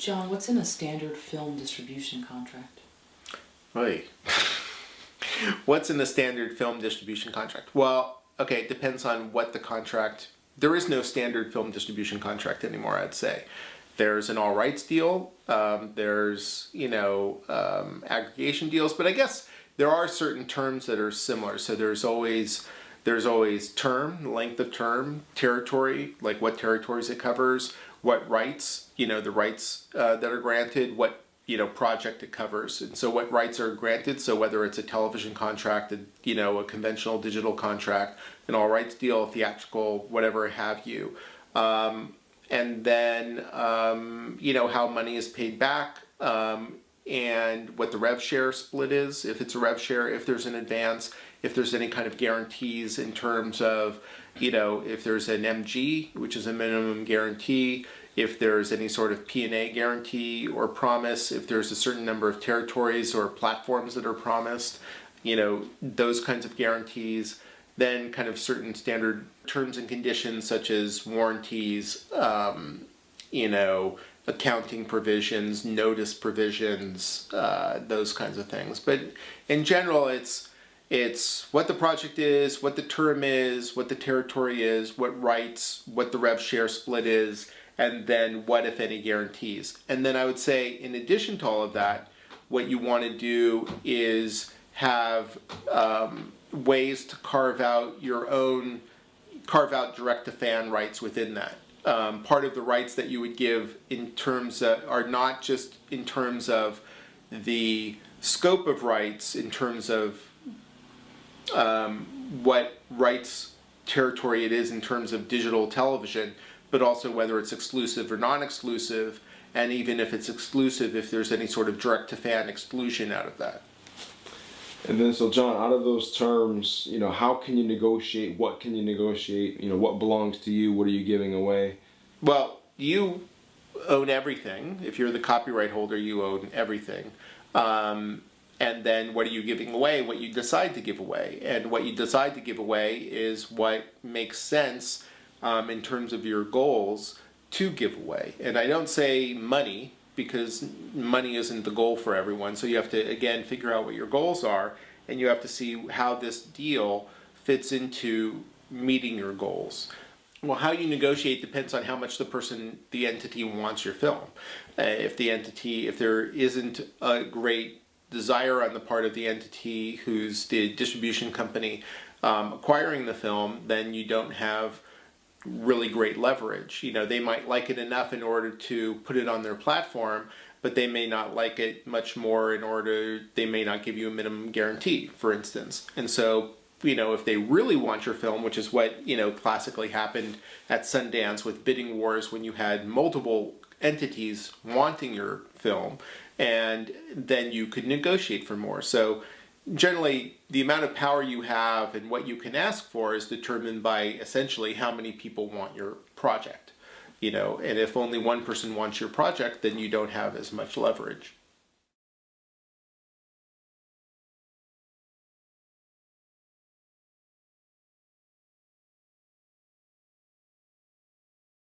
John, what's in a standard film distribution contract? Right. What's in the standard film distribution contract? Well, okay, it depends on what the contract... There is no standard film distribution contract anymore, I'd say. There's an all rights deal, there's, aggregation deals, but I guess there are certain terms that are similar. So there's always term, length of term, territory, like what territories it covers, what rights, the rights that are granted, what project it covers, and so what rights are granted. So whether it's a television contract, a conventional digital contract, an all rights deal, theatrical, whatever have you, and then how money is paid back, and what the rev share split is, if it's a rev share, if there's an advance, if there's any kind of guarantees in terms of, if there's an MG, which is a minimum guarantee, if there's any sort of P&A guarantee or promise, if there's a certain number of territories or platforms that are promised, those kinds of guarantees, then kind of certain standard terms and conditions such as warranties, accounting provisions, notice provisions, those kinds of things. But in general, it's what the project is, what the term is, what the territory is, what rights, what the rev share split is, and then what, if any, guarantees. And then I would say, in addition to all of that, what you want to do is have ways to carve out direct-to-fan rights within that. Part of the rights that you would give in terms of, are not just in terms of the scope of rights, in terms of what rights territory it is in terms of digital television, but also whether it's exclusive or non-exclusive, and even if it's exclusive, if there's any sort of direct-to-fan exclusion out of that. And then, so John, out of those terms, how can you negotiate? What can you negotiate? What belongs to you? What are you giving away? Well, you own everything. If you're the copyright holder, you own everything. And then what are you giving away? What you decide to give away. And what you decide to give away is what makes sense in terms of your goals to give away. And I don't say money, because money isn't the goal for everyone. So you have to, again, figure out what your goals are, and you have to see how this deal fits into meeting your goals. Well, how you negotiate depends on how much the entity wants your film. If there isn't a great desire on the part of the entity who's the distribution company acquiring the film, then you don't have really great leverage. They might like it enough in order to put it on their platform, but they may not like it much more they may not give you a minimum guarantee, for instance. And so, if they really want your film, which is what, classically happened at Sundance with bidding wars, when you had multiple entities wanting your film, and then you could negotiate for more. So generally, the amount of power you have and what you can ask for is determined by essentially how many people want your project. And if only one person wants your project, then you don't have as much leverage.